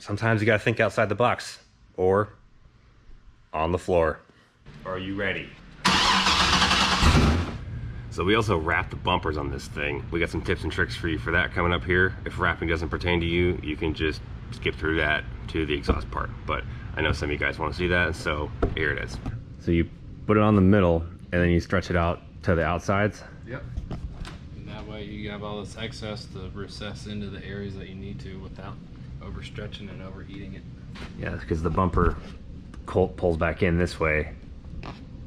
Sometimes you gotta think outside the box, or on the floor. Are you ready? So we also wrap the bumpers on this thing. We got some tips and tricks for you for that coming up here. If wrapping doesn't pertain to you, you can just skip through that to the exhaust part. But I know some of you guys want to see that, so here it is. So you put it on the middle, and then you stretch it out to the outsides? Yep. And that way you have all this excess to recess into the areas that you need to without overstretching and overheating it. Yeah, because the bumper pulls back in this way.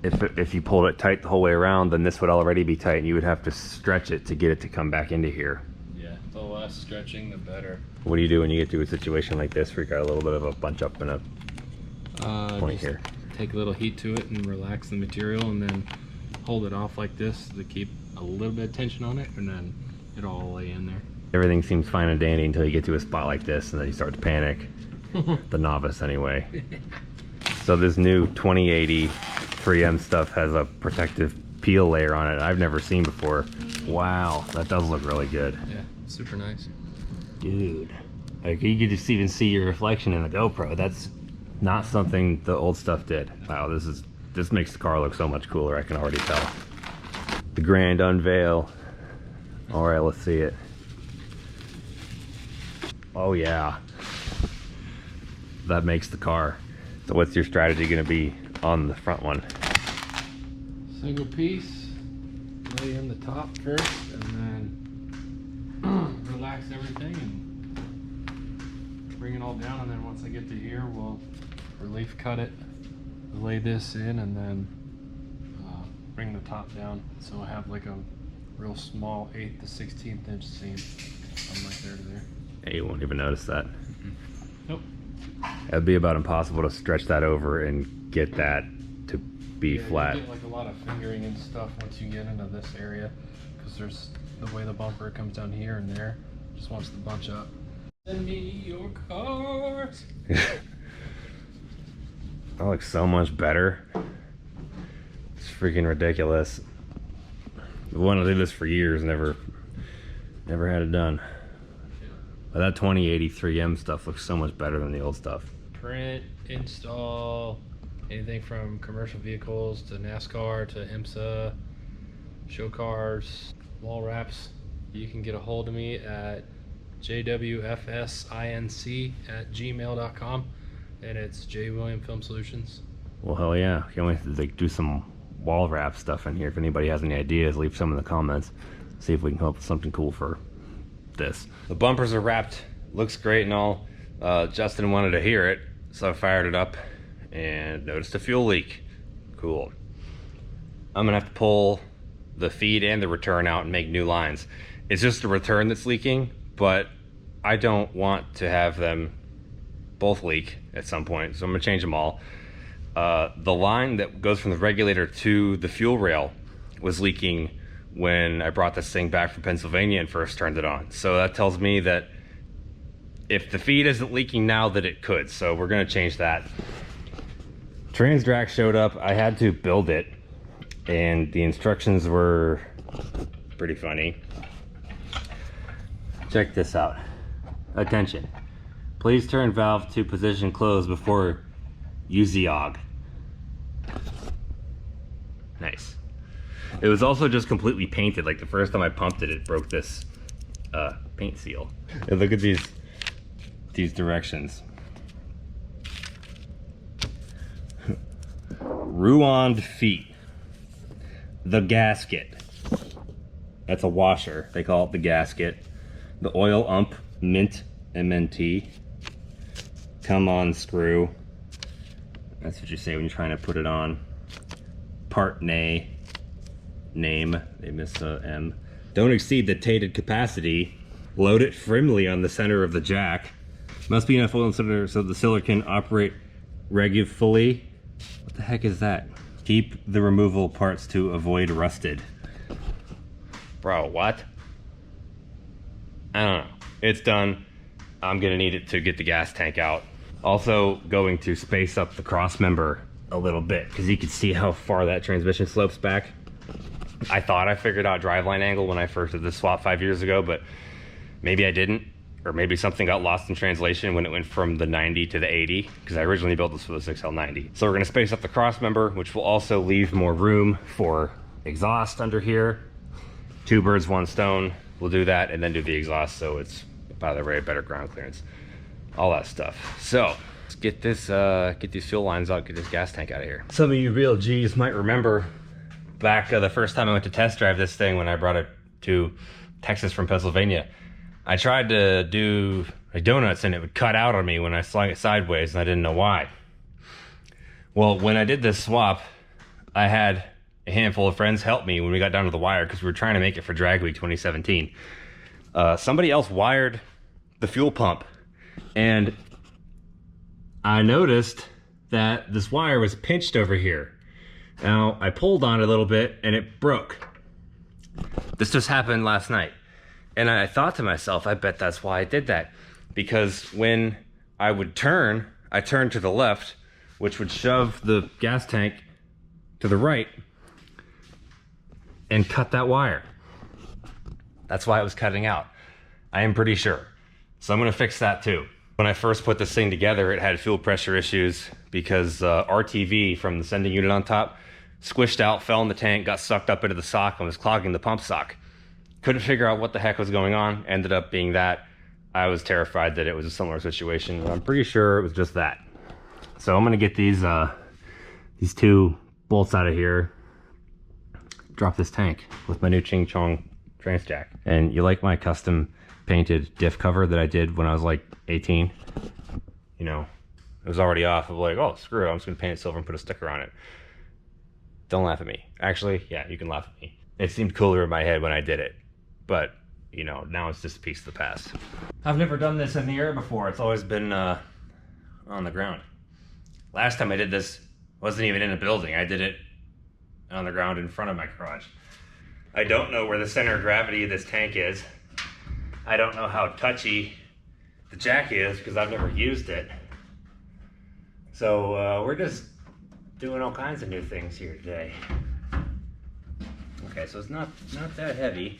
If you pulled it tight the whole way around, then this would already be tight, and you would have to stretch it to get it to come back into here. Yeah, the less stretching, the better. What do you do when you get to a situation like this where you got a little bit of a bunch up and a point here? Take a little heat to it and relax the material, and then hold it off like this to keep a little bit of tension on it, and then it'll all lay in there. Everything seems fine and dandy until you get to a spot like this, and then you start to panic. The novice, anyway. So this new 2080 3M stuff has a protective peel layer on it I've never seen before. Wow, that does look really good. Yeah, super nice. Dude, like you could just even see your reflection in the GoPro. That's not something the old stuff did. Wow, this makes the car look so much cooler, I can already tell. The grand unveil. All right, let's see it. Oh yeah, that makes the car. So what's your strategy gonna be on the front one? Single piece, lay in the top first, and then relax everything and bring it all down. And then once I get to here, we'll relief cut it, lay this in, and then bring the top down. So I have like a real small 1/8 to 1/16 inch seam from right there to there. Yeah, you won't even notice that. Nope. It'd be about impossible to stretch that over and get that to be flat. You get like a lot of fingering and stuff once you get into this area, because there's the way the bumper comes down here and there. Just wants to bunch up. Send me your cars. That looks so much better. It's freaking ridiculous. I wanted to do this for years, never had it done. But that 2080 3M stuff looks so much better than the old stuff. Print, install, anything from commercial vehicles to NASCAR to IMSA, show cars, wall wraps. You can get a hold of me at jwfsinc@gmail.com, and it's J. William Film Solutions. Well, hell yeah. Can't wait to like, do some wall wrap stuff in here. If anybody has any ideas, leave some in the comments. See if we can come up with something cool for this. The bumpers are wrapped, looks great and all. Justin wanted to hear it, so I fired it up and noticed a fuel leak. Cool. I'm gonna have to pull the feed and the return out and make new lines. It's just the return that's leaking, but I don't want to have them both leak at some point, so I'm gonna change them all. The line that goes from the regulator to the fuel rail was leaking when I brought this thing back from Pennsylvania and first turned it on. So that tells me that if the feed isn't leaking now, that it could. So we're gonna change that. Transdrac showed up. I had to build it, and the instructions were pretty funny. Check this out. Attention. Please turn valve to position closed before use the og. Nice. It was also just completely painted. Like the first time I pumped it, it broke this paint seal. And look at these directions. Ruined feet. The gasket. That's a washer. They call it the gasket. The oil ump, mint, MNT. Come on screw. That's what you say when you're trying to put it on. Part nay. Name, they miss a M. Don't exceed the tated capacity. Load it firmly on the center of the jack. Must be enough oil in the center so the cylinder can operate regularly. What the heck is that? Keep the removal parts to avoid rusted. Bro, what? I don't know. It's done. I'm gonna need it to get the gas tank out. Also going to space up the cross member a little bit, because you can see how far that transmission slopes back. I thought I figured out driveline angle when I first did this swap 5 years ago, but maybe I didn't. or maybe something got lost in translation when it went from the 90 to the 80, because I originally built this for the 6L90. So we're gonna space up the cross member, which will also leave more room for exhaust under here. 2 birds, 1 stone. We'll do that and then do the exhaust so it's, by the way, better ground clearance. All that stuff. So let's get this, get these fuel lines out, get this gas tank out of here. Some of you real G's might remember back the first time I went to test drive this thing when I brought it to Texas from Pennsylvania. I tried to do donuts and it would cut out on me when I slung it sideways and I didn't know why. Well, when I did this swap, I had a handful of friends help me when we got down to the wire because we were trying to make it for Drag Week 2017. Somebody else wired the fuel pump and I noticed that this wire was pinched over here. Now, I pulled on it a little bit and it broke. This just happened last night. And I thought to myself, I bet that's why I did that. Because when I would turn, I turned to the left, which would shove the gas tank to the right and cut that wire. That's why it was cutting out. I am pretty sure. So I'm gonna fix that too. When I first put this thing together, it had fuel pressure issues because RTV from the sending unit on top squished out, fell in the tank, got sucked up into the sock and was clogging the pump sock. Couldn't figure out what the heck was going on. Ended up being that. I was terrified that it was a similar situation. I'm pretty sure it was just that. So I'm gonna get these 2 bolts out of here, drop this tank with my new Ching Chong trans jack. And you like my custom painted diff cover that I did when I was like 18? You know, it was already off. I was like, oh, screw it, I'm just gonna paint it silver and put a sticker on it. Don't laugh at me. Actually, yeah, you can laugh at me. It seemed cooler in my head when I did it. But, you know, now it's just a piece of the past. I've never done this in the air before. It's always been on the ground. Last time I did this, wasn't even in a building. I did it on the ground in front of my garage. I don't know where the center of gravity of this tank is. I don't know how touchy the jack is because I've never used it. So we're just doing all kinds of new things here today. Okay, so it's not that heavy.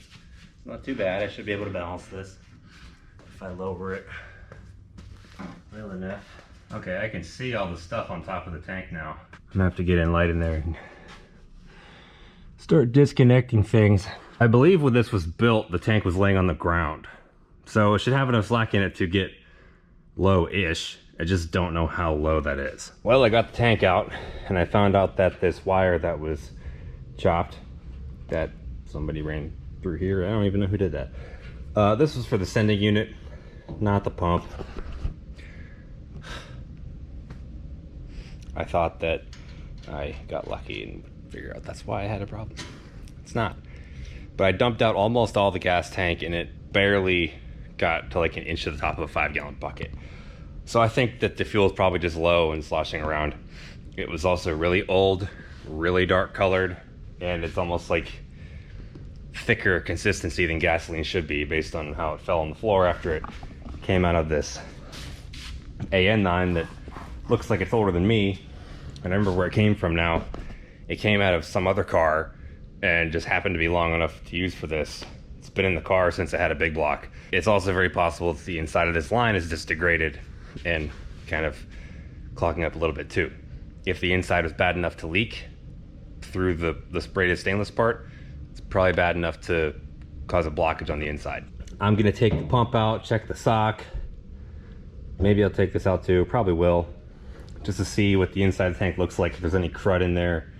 Not too bad. I should be able to balance this if I lower it well enough. Okay, I can see all the stuff on top of the tank now. I'm gonna have to get in light in there and start disconnecting things. I believe when this was built, the tank was laying on the ground. So it should have enough slack in it to get low-ish. I just don't know how low that is. Well, I got the tank out and I found out that this wire that was chopped, that somebody ran through here. I don't even know who did that. This was for the sending unit, not the pump. I thought that I got lucky and figured out that's why I had a problem. It's not. But I dumped out almost all the gas tank and it barely got to like an inch to the top of a 5-gallon bucket. So I think that the fuel is probably just low and sloshing around. It was also really old, really dark colored, and it's almost like thicker consistency than gasoline should be based on how it fell on the floor after it came out of this AN9 that looks like it's older than me. I remember where it came from now. It came out of some other car and just happened to be long enough to use for this. It's been in the car since it had a big block. It's also very possible that the inside of this line is just degraded and kind of clogging up a little bit too. If the inside was bad enough to leak through the braided stainless part, it's probably bad enough to cause a blockage on the inside. I'm gonna take the pump out, check the sock. Maybe I'll take this out too, probably will. Just to see what the inside of the tank looks like, if there's any crud in there.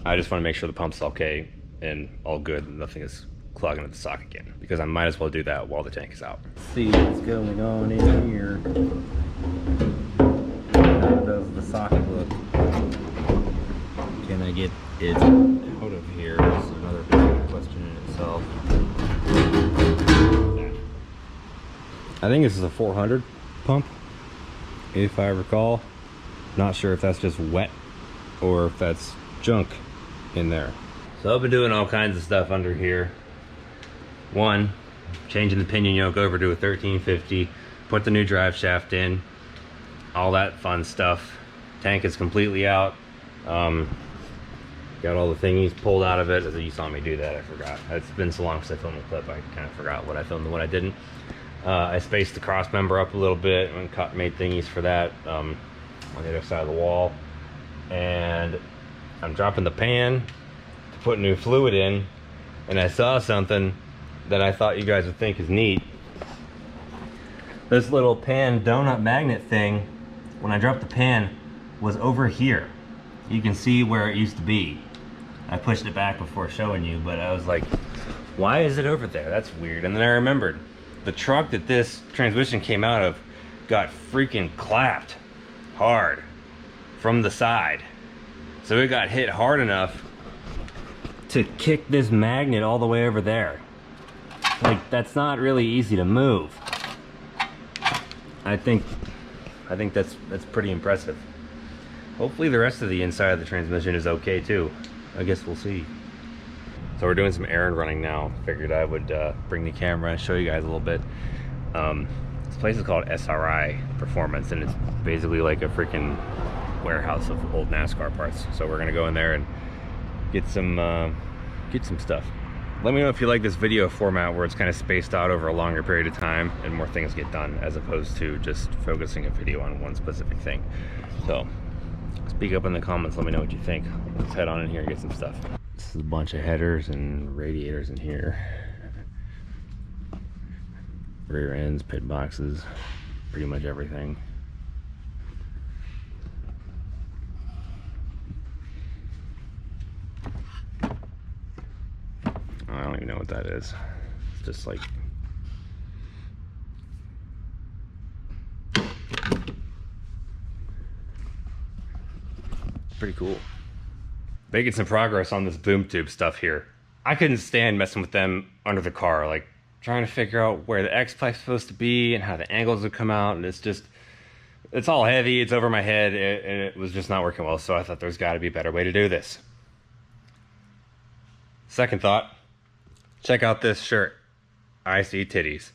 I just wanna make sure the pump's okay and all good and nothing is clogging up the sock again, because I might as well do that while the tank is out. Let's see what's going on in here. How does the socket look? Can I get it out of here? That's another question in itself. I think this is a 400 pump, if I recall. Not sure if that's just wet or if that's junk in there. So I've been doing all kinds of stuff under here. One, changing the pinion yoke over to a 1350, put the new drive shaft in, all that fun stuff. Tank is completely out. Got all the thingies pulled out of it. As you saw me do that, I forgot. It's been so long since I filmed the clip, I kind of forgot what I filmed and what I didn't. I spaced the cross member up a little bit and made thingies for that on the other side of the wall. And I'm dropping the pan to put new fluid in, and I saw something that I thought you guys would think is neat. This little pan donut magnet thing, when I dropped the pan, was over here. You can see where it used to be. I pushed it back before showing you, but I was like, why is it over there? That's weird. And then I remembered, the truck that this transmission came out of got freaking clapped hard from the side. So it got hit hard enough to kick this magnet all the way over there. Like, that's not really easy to move. I think that's pretty impressive. Hopefully the rest of the inside of the transmission is okay too. I guess we'll see. So we're doing some errand running now. Figured I would bring the camera and show you guys a little bit. This place is called SRI Performance, and it's basically like a freaking warehouse of old NASCAR parts. So we're gonna go in there and get some stuff. Let me know if you like this video format where it's kind of spaced out over a longer period of time and more things get done, as opposed to just focusing a video on one specific thing. So speak up in the comments, let me know what you think. Let's head on in here and get some stuff. This is a bunch of headers and radiators in here. Rear ends, pit boxes, pretty much everything. I don't even know what that is. It's just like pretty cool. Making some progress on this boom tube stuff here. I couldn't stand messing with them under the car, like trying to figure out where the X pipe's supposed to be and how the angles would come out, and it's all heavy, it's over my head, and it was just not working well. So I thought there's got to be a better way to do this. Second thought, check out this shirt. I see titties.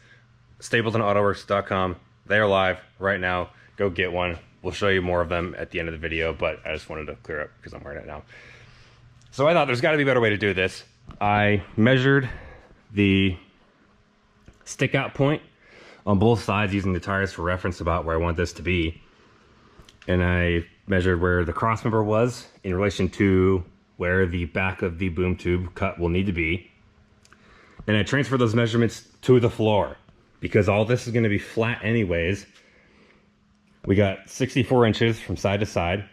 StapletonAutoworks.com. They're live right now. Go get one. We'll show you more of them at the end of the video, but I just wanted to clear up because I'm wearing it now. So I thought there's got to be a better way to do this. I measured the stick out point on both sides using the tires for reference about where I want this to be. And I measured where the cross member was in relation to where the back of the boom tube cut will need to be. And I transferred those measurements to the floor because all this is going to be flat anyways. We got 64 inches from side to side.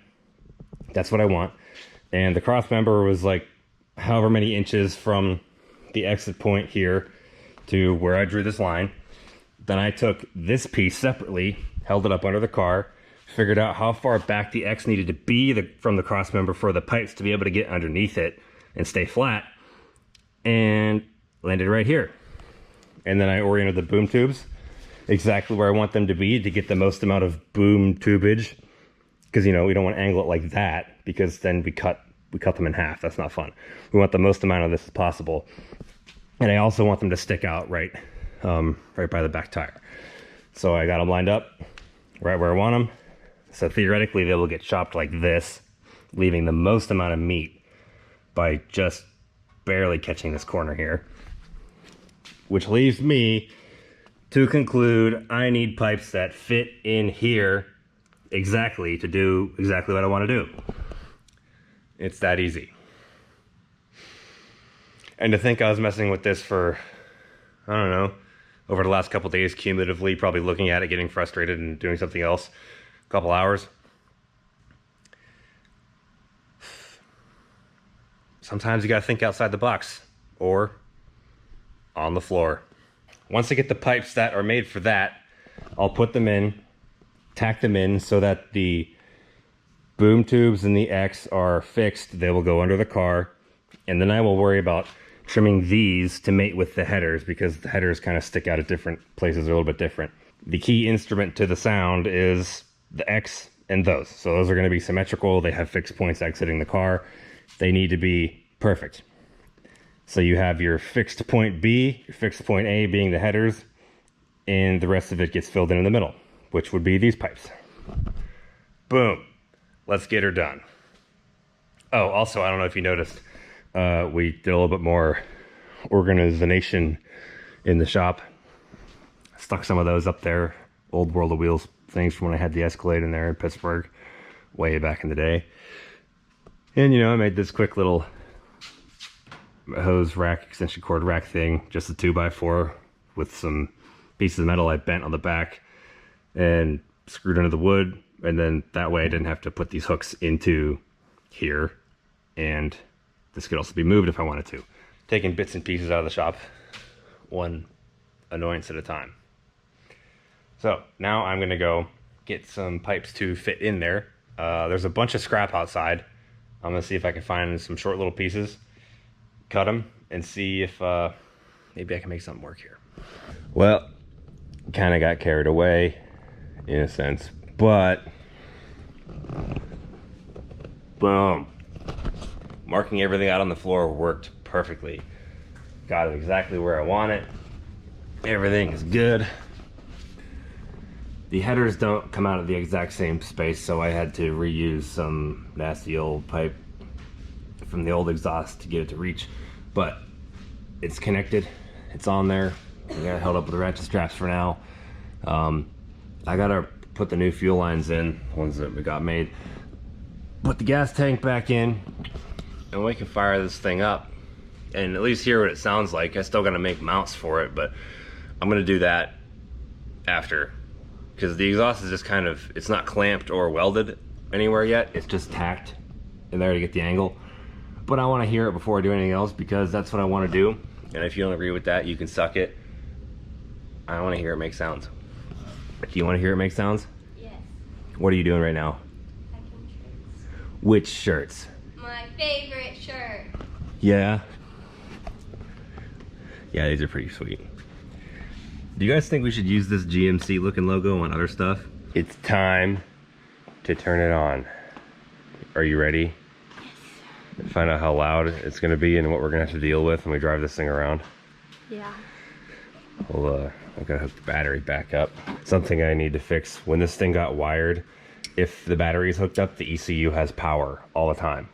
That's what I want. And the cross member was like however many inches from the exit point here to where I drew this line. Then I took this piece separately, held it up under the car, figured out how far back the X needed to be from the cross member for the pipes to be able to get underneath it and stay flat, and landed right here. And then I oriented the boom tubes exactly where I want them to be to get the most amount of boom tubage, because you know we don't want to angle it like that because then we cut them in half. That's not fun. We want the most amount of this as possible, and I also want them to stick out right by the back tire. So I got them lined up right where I want them. So theoretically they will get chopped like this, leaving the most amount of meat by just barely catching this corner here, which leaves me to conclude I need pipes that fit in here exactly to do exactly what I want to do. It's that easy. And to think I was messing with this for, I don't know, over the last couple days cumulatively, probably looking at it, getting frustrated and doing something else, a couple hours. Sometimes you gotta think outside the box or on the floor. Once I get the pipes that are made for that, I'll put them in, tack them in so that the boom tubes and the X are fixed. They will go under the car, and then I will worry about trimming these to mate with the headers, because the headers kind of stick out at different places, they're a little bit different. The key instrument to the sound is the X and those. So those are going to be symmetrical. They have fixed points exiting the car. They need to be perfect. So you have your fixed point B, your fixed point A being the headers, and the rest of it gets filled in the middle, which would be these pipes. Boom. Let's get her done. Oh, also, I don't know if you noticed, we did a little bit more organization in the shop. Stuck some of those up there, old World of Wheels things from when I had the Escalade in there in Pittsburgh way back in the day. And you know, I made this quick little hose rack, extension cord rack thing, just a 2x4 with some pieces of metal I bent on the back and screwed under the wood, and then that way I didn't have to put these hooks into here, and this could also be moved if I wanted to. Taking bits and pieces out of the shop, one annoyance at a time. So now I'm gonna go get some pipes to fit in there. There's a bunch of scrap outside. I'm gonna see if I can find some short little pieces, cut them, and see if maybe I can make something work here. Well, kind of got carried away in a sense, but boom. Marking everything out on the floor worked perfectly. Got it exactly where I want it. Everything is good. The headers don't come out of the exact same space, so I had to reuse some nasty old pipe from the old exhaust to get it to reach. But it's connected, it's on there. I got it held up with the ratchet straps for now. I gotta put the new fuel lines in, ones that we got made. Put the gas tank back in, and we can fire this thing up and at least hear what it sounds like. I still gotta make mounts for it, but I'm gonna do that after, because the exhaust is just kind of, it's not clamped or welded anywhere yet. It's just tacked in there to get the angle. But I want to hear it before I do anything else, because that's what I want to do. And if you don't agree with that, you can suck it. I want to hear it make sounds. Do you want to hear it make sounds? Yes. What are you doing right now? Packing shirts. Which shirts? My favorite shirt. Yeah. Yeah, these are pretty sweet. Do you guys think we should use this GMC looking logo on other stuff? It's time to turn it on. Are you ready? Yes. Find out how loud it's gonna be and what we're gonna have to deal with when we drive this thing around. Yeah. Well, I've gotta hook the battery back up. Something I need to fix. When this thing got wired, if the battery is hooked up, the ECU has power all the time.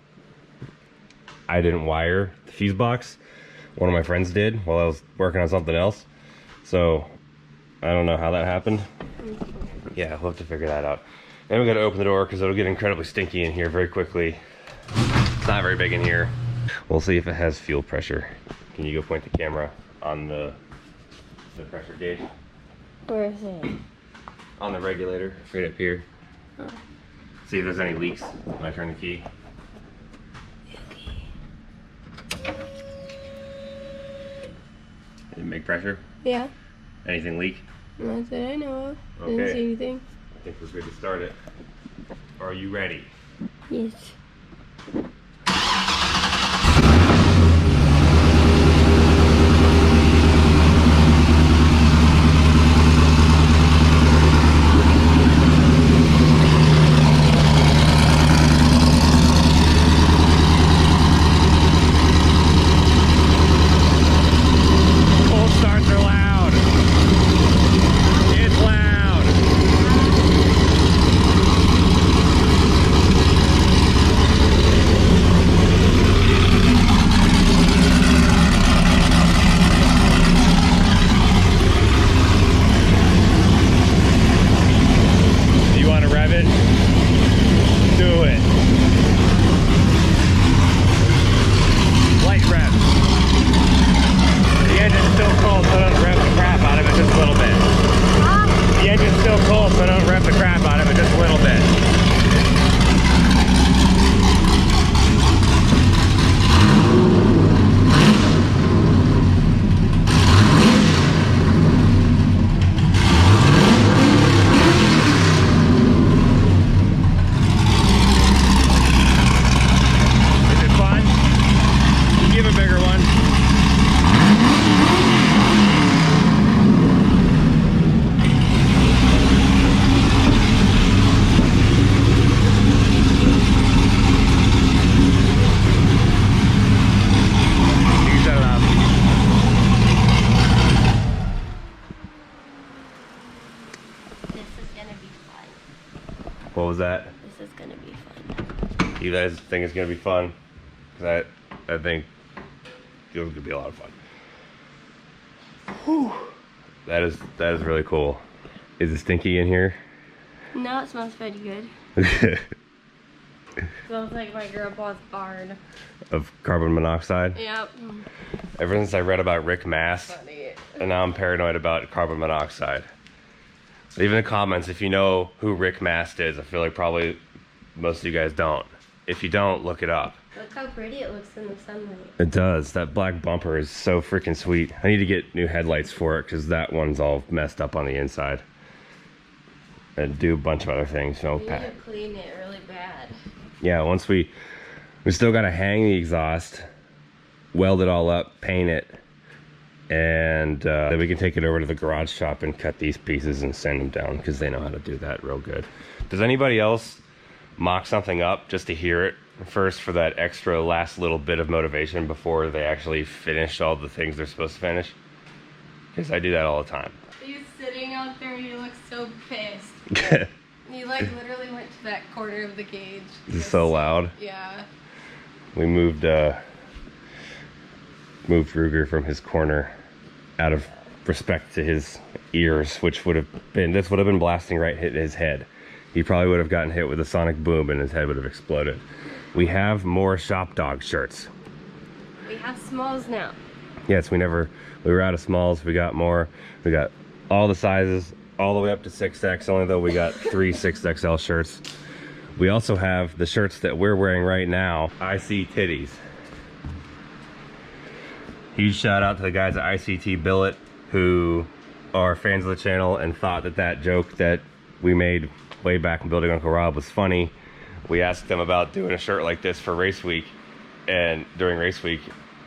I didn't wire the fuse box. One of my friends did while I was working on something else. So I don't know how that happened. Yeah, we'll have to figure that out. And we gotta open the door because it'll get incredibly stinky in here very quickly. It's not very big in here. We'll see if it has fuel pressure. Can you go point the camera on the pressure gauge? Where is it? On the regulator, right up here. Oh. See if there's any leaks when I turn the key. Okay. Did it make pressure? Yeah. Anything leak? Not that I know of. Okay. Didn't see anything. I think we're good to start it. Are you ready? Yes. Cold starts are loud. It's loud. Do you want to rev it? Do it. Light rev. The engine's still cold, so don't rev the crap out of it just a little bit. The engine's still cold, so don't rev the crap out of it just a little bit. Is it fun? Give a bigger one. You can shut it off. This is gonna be fun. What was that? This is gonna be fun. You guys think it's gonna be fun? Cause I think it's gonna be a lot of fun. Whew. That is really cool. Is it stinky in here? No, it smells pretty good. Smells like my grandpa's barn. Of carbon monoxide? Yep. Ever since I read about Rick Mast, Funny. and now I'm paranoid about carbon monoxide. Leave in the comments if you know who Rick Mast is. I feel like probably most of you guys don't. If you don't, look it up. Look how pretty it looks in the sunlight. It does. That black bumper is so freaking sweet. I need to get new headlights for it because that one's all messed up on the inside. And do a bunch of other things. You know, We need to clean it really bad. yeah, once we still got to hang the exhaust, weld it all up, paint it, and then we can take it over to the garage shop and cut these pieces and send them down because they know how to do that real good. Does anybody else mock something up just to hear it first for that extra last little bit of motivation before they actually finish all the things they're supposed to finish? Because I do that all the time. He's sitting out there and he looks so pissed. He like literally went to that corner of the cage. It's so loud. Yeah. We moved Ruger from his corner out of respect to his ears, which would have been blasting right hit his head. He probably would have gotten hit with a sonic boom and his head would have exploded. We have more shop dog shirts. We have smalls now. Yes, we were out of smalls. We got more. We got all the sizes all the way up to 6X, only though we got 3 6XL shirts. We also have the shirts that we're wearing right now, IC Titties. Huge shout out to the guys at ICT Billet who are fans of the channel and thought that joke that we made way back in Building Uncle Rob was funny. We asked them about doing a shirt like this for race week, and during race week,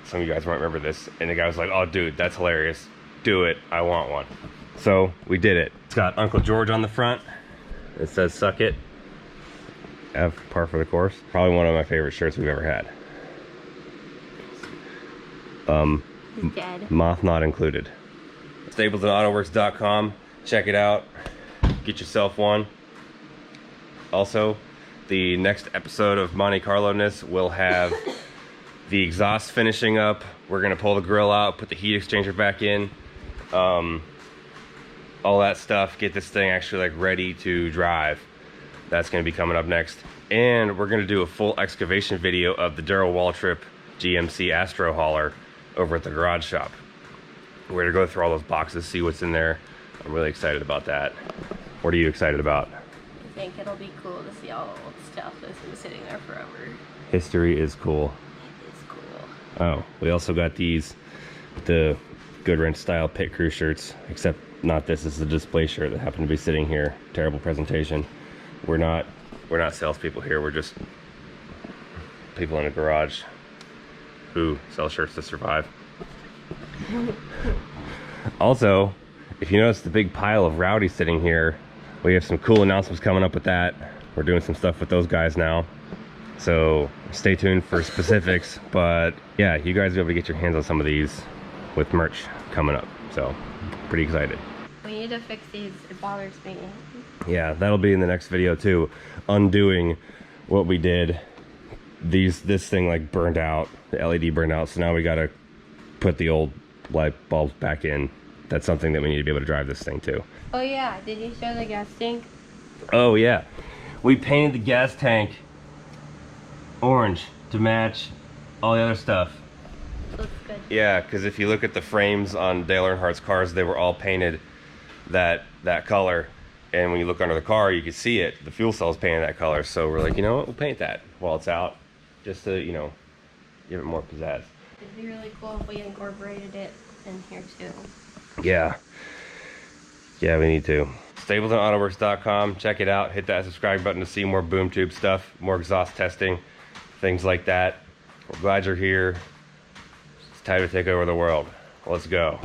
some of you guys might remember this, and the guy was like, "Oh dude, that's hilarious. Do it, I want one." So we did it. It's got Uncle George on the front. It says "Suck It." Have par for the course. Probably one of my favorite shirts we've ever had. He's dead. Moth not included. StaplesandAutoworks.com. Check it out. Get yourself one. Also, the next episode of Monte Carlo-ness will have the exhaust finishing up. We're gonna pull the grill out, put the heat exchanger back in, all that stuff. Get this thing actually like ready to drive. That's gonna be coming up next. And we're gonna do a full excavation video of the Darrell Waltrip GMC Astro hauler over at the garage shop. We're gonna go through all those boxes, see what's in there. I'm really excited about that. What are you excited about? I think it'll be cool to see all the old stuff that's been sitting there forever. History is cool. It is cool. Oh, we also got the Good Wrench style pit crew shirts, except not this. This is a display shirt that happened to be sitting here. Terrible presentation. We're not salespeople here. We're just people in a garage who sell shirts to survive. Also, if you notice the big pile of rowdy sitting here, we have some cool announcements coming up with that. We're doing some stuff with those guys now. So stay tuned for specifics. But yeah, you guys will be able to get your hands on some of these with merch coming up. So pretty excited. We need to fix these. It bothers me. Yeah, that'll be in the next video too. Undoing what we did. This thing like burned out. The LED burned out. So now we gotta put the old light bulbs back in. That's something that we need to be able to drive this thing too. Oh yeah, did you show the gas tank? Oh yeah, we painted the gas tank orange to match all the other stuff. Looks good. Yeah, because if you look at the frames on Dale Earnhardt's cars, they were all painted that color, and when you look under the car, you can see it. The fuel cell's painted that color, so we're like, you know what, we'll paint that while it's out, just to, you know, give it more pizzazz. It'd be really cool if we incorporated it in here too. Yeah, we need to. StaplesandAutoworks.com. Check it out. Hit that subscribe button to see more boom tube stuff, more exhaust testing, things like that. We're glad you're here. It's time to take over the world. Let's go.